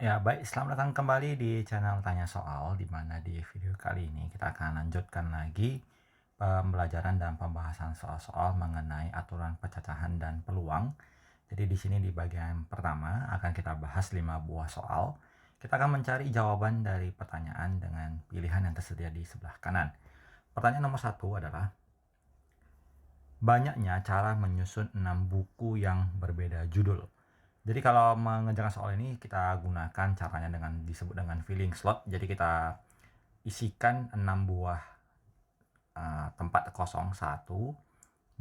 Ya, baik. Selamat datang kembali di channel Tanya Soal, di mana di video kali ini kita akan lanjutkan lagi pembelajaran dan pembahasan soal-soal mengenai aturan pecacahan dan peluang. Jadi di sini di bagian pertama akan kita bahas 5 buah soal. Kita akan mencari jawaban dari pertanyaan dengan pilihan yang tersedia di sebelah kanan. Pertanyaan nomor 1 adalah, banyaknya cara menyusun 6 buku yang berbeda judul. Jadi kalau mengerjakan soal ini kita gunakan caranya dengan disebut dengan filling slot. Jadi kita isikan 6 buah tempat kosong, 1,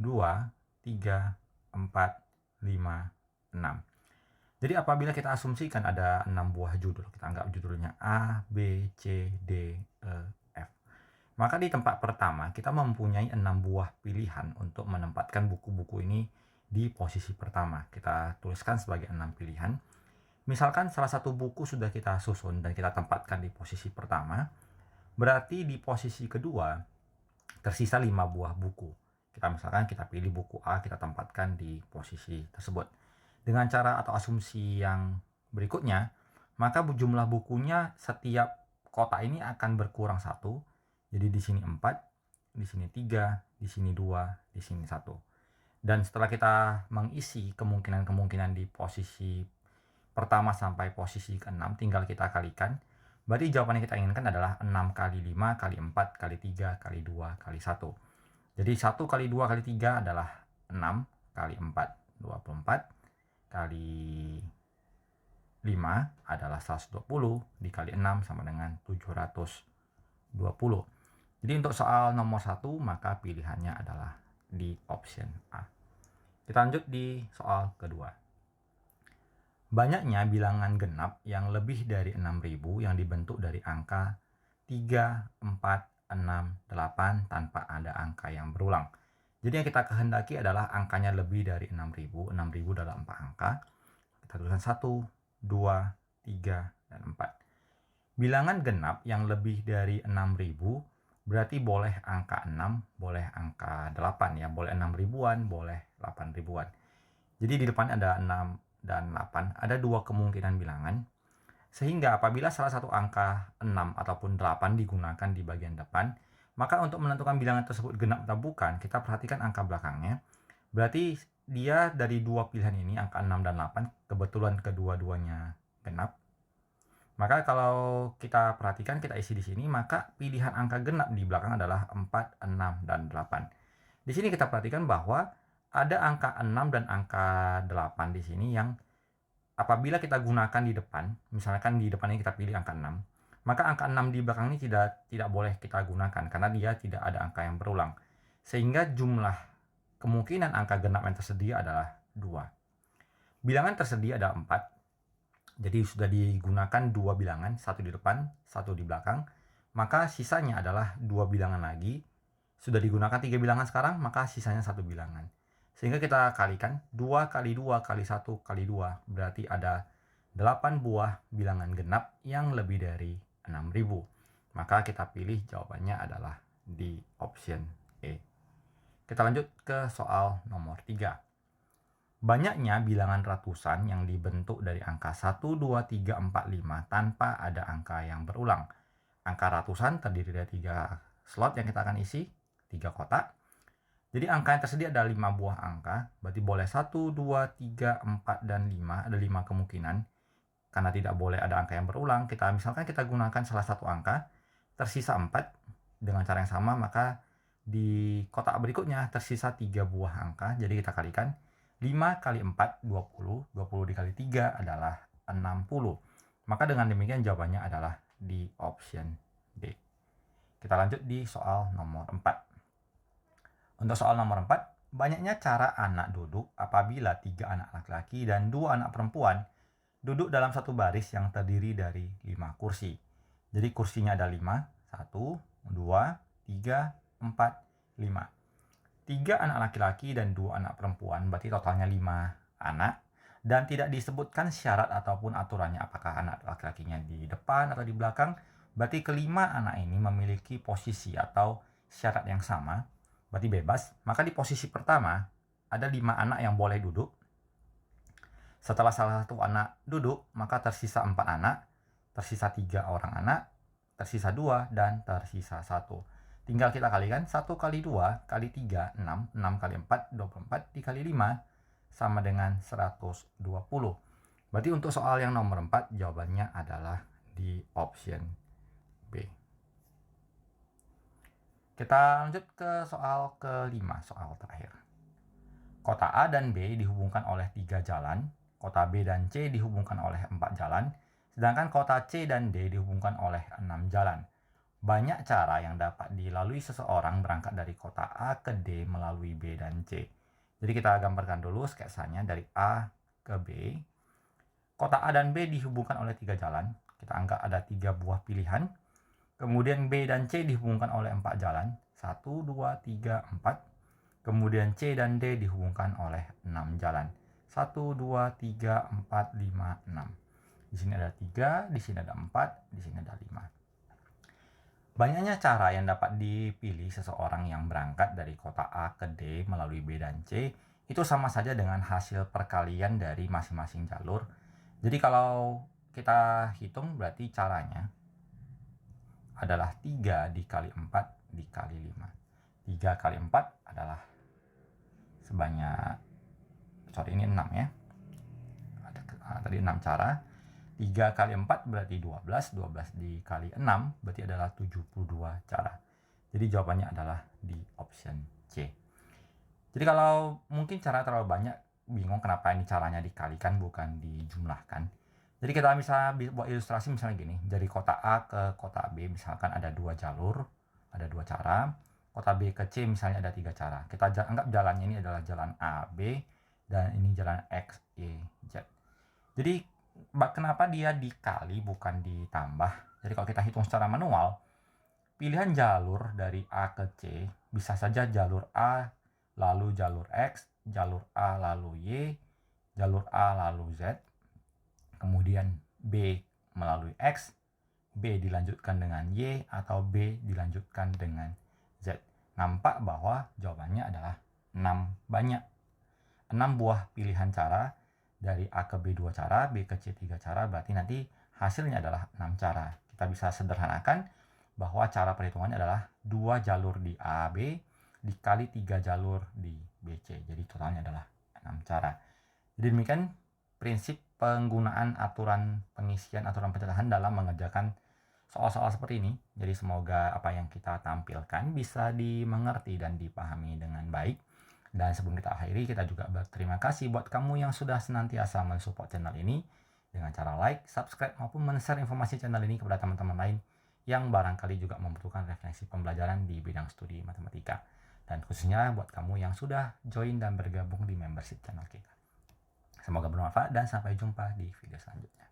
2, 3, 4, 5, 6. Jadi apabila kita asumsikan ada 6 buah judul, kita anggap judulnya A, B, C, D, E, F. Maka di tempat pertama kita mempunyai 6 buah pilihan untuk menempatkan buku-buku ini di posisi pertama. Kita tuliskan sebagai 6 pilihan. Misalkan salah satu buku sudah kita susun dan kita tempatkan di posisi pertama, berarti di posisi kedua tersisa 5 buah buku. Kita pilih buku A, kita tempatkan di posisi tersebut. Dengan cara atau asumsi yang berikutnya, maka jumlah bukunya setiap kotak ini akan berkurang 1. Jadi di sini 4, di sini 3, di sini 2, di sini 1. Dan setelah kita mengisi kemungkinan-kemungkinan di posisi pertama sampai posisi ke-6, tinggal kita kalikan. Berarti jawaban yang kita inginkan adalah 6 kali 5 kali 4 kali 3 kali 2 kali 1. Jadi 1 kali 2 kali 3 adalah 6 kali 4, 24 kali 5 adalah 120, dikali 6 sama dengan 720. Jadi untuk soal nomor 1 maka pilihannya adalah di option A. Kita lanjut di soal kedua. Banyaknya bilangan genap yang lebih dari 6.000 yang dibentuk dari angka 3, 4, 6, 8 tanpa ada angka yang berulang. Jadi yang kita kehendaki adalah angkanya lebih dari 6.000. 6.000 adalah 4 angka. Kita tuliskan 1, 2, 3, dan 4. Bilangan genap yang lebih dari 6.000 berarti boleh angka 6, boleh angka 8 ya. Boleh 6 ribuan, boleh 8 ribuan. Jadi di depan ada 6 dan 8, ada dua kemungkinan bilangan. Sehingga apabila salah satu angka 6 ataupun 8 digunakan di bagian depan, maka untuk menentukan bilangan tersebut genap atau bukan, kita perhatikan angka belakangnya. Berarti dia dari dua pilihan ini, angka 6 dan 8, kebetulan kedua-duanya genap. Maka kalau kita perhatikan, kita isi di sini, maka pilihan angka genap di belakang adalah 4, 6, dan 8. Di sini kita perhatikan bahwa ada angka 6 dan angka 8 di sini yang apabila kita gunakan di depan, misalkan di depan ini kita pilih angka 6, maka angka 6 di belakang ini tidak boleh kita gunakan karena dia tidak ada angka yang berulang. Sehingga jumlah kemungkinan angka genap yang tersedia adalah 2. Bilangan tersedia ada 4. Jadi sudah digunakan dua bilangan, satu di depan, satu di belakang. Maka sisanya adalah dua bilangan lagi. Sudah digunakan 3 bilangan sekarang, maka sisanya satu bilangan. Sehingga kita kalikan 2 kali 2 kali 1 kali 2 berarti ada 8 buah bilangan genap yang lebih dari 6.000. Maka kita pilih jawabannya adalah di option E. Kita lanjut ke soal nomor 3. Banyaknya bilangan ratusan yang dibentuk dari angka 1, 2, 3, 4, 5 tanpa ada angka yang berulang. Angka ratusan terdiri dari 3 slot yang kita akan isi, 3 kotak. Jadi angka yang tersedia ada 5 buah angka, berarti boleh 1, 2, 3, 4, dan 5, ada 5 kemungkinan. Karena tidak boleh ada angka yang berulang, misalkan kita gunakan salah satu angka, tersisa 4, dengan cara yang sama, maka di kotak berikutnya tersisa 3 buah angka, jadi kita kalikan. 5 kali 4, 20, 20 dikali 3 adalah 60. Maka dengan demikian jawabannya adalah di option D. Kita lanjut di soal nomor 4. Untuk soal nomor 4, banyaknya cara anak duduk apabila 3 anak laki-laki dan 2 anak perempuan duduk dalam satu baris yang terdiri dari 5 kursi. Jadi kursinya ada 5, 1, 2, 3, 4, 5. 3 anak laki-laki dan 2 anak perempuan, berarti totalnya 5 anak. Dan tidak disebutkan syarat ataupun aturannya apakah anak laki-lakinya di depan atau di belakang. Berarti kelima anak ini memiliki posisi atau syarat yang sama, berarti bebas. Maka di posisi pertama ada 5 anak yang boleh duduk. Setelah salah satu anak duduk, maka tersisa 4 anak, tersisa 3 orang anak, tersisa 2, dan tersisa 1. Tinggal kita kalikan 1 kali 2 kali 3, 6. 6 kali 4, 24. Dikali 5, sama dengan 120. Berarti untuk soal yang nomor 4, jawabannya adalah di option B. Kita lanjut ke soal kelima, soal terakhir. Kota A dan B dihubungkan oleh 3 jalan, kota B dan C dihubungkan oleh 4 jalan, sedangkan kota C dan D dihubungkan oleh 6 jalan. Banyak cara yang dapat dilalui seseorang berangkat dari kota A ke D melalui B dan C. Jadi kita gambarkan dulu sketsanya dari A ke B. Kota A dan B dihubungkan oleh 3 jalan. Kita anggap ada 3 buah pilihan. Kemudian B dan C dihubungkan oleh 4 jalan. 1, 2, 3, 4. Kemudian C dan D dihubungkan oleh 6 jalan. 1, 2, 3, 4, 5, 6. Di sini ada 3, di sini ada 4, di sini ada 5. Banyaknya cara yang dapat dipilih seseorang yang berangkat dari kota A ke D melalui B dan C itu sama saja dengan hasil perkalian dari masing-masing jalur. Jadi kalau kita hitung berarti caranya adalah 3 dikali 4 dikali 5. 3 kali 4 adalah sebanyak, ini 6 ya. Tadi 6 cara. 3 kali 4 berarti 12. 12 dikali 6 berarti adalah 72 cara. Jadi jawabannya adalah di option C. Jadi kalau mungkin cara terlalu banyak, bingung kenapa ini caranya dikalikan bukan dijumlahkan. Jadi kita bisa buat ilustrasi misalnya gini. Dari kota A ke kota B misalkan ada 2 jalur, ada 2 cara. Kota B ke C misalnya ada 3 cara. Kita anggap jalannya ini adalah jalan A, B, dan ini jalan X, Y, Z. Jadi kenapa dia dikali bukan ditambah? Jadi kalau kita hitung secara manual, pilihan jalur dari A ke C bisa saja jalur A, lalu jalur X, jalur A lalu Y, jalur A lalu Z, kemudian B melalui X, B dilanjutkan dengan Y, atau B dilanjutkan dengan Z. Nampak bahwa jawabannya adalah 6 banyak. 6 buah pilihan cara, dari A ke B 2 cara, B ke C 3 cara, berarti nanti hasilnya adalah 6 cara. Kita bisa sederhanakan bahwa cara perhitungannya adalah 2 jalur di A, B, dikali 3 jalur di B, C. Jadi totalnya adalah 6 cara. Jadi demikian prinsip penggunaan aturan pengisian, aturan pencetakan dalam mengerjakan soal-soal seperti ini. Jadi semoga apa yang kita tampilkan bisa dimengerti dan dipahami dengan baik. Dan sebelum kita akhiri, kita juga berterima kasih buat kamu yang sudah senantiasa mensupport channel ini dengan cara like, subscribe, maupun men-share informasi channel ini kepada teman-teman lain yang barangkali juga membutuhkan referensi pembelajaran di bidang studi matematika. Dan khususnya buat kamu yang sudah join dan bergabung di membership channel kita. Semoga bermanfaat dan sampai jumpa di video selanjutnya.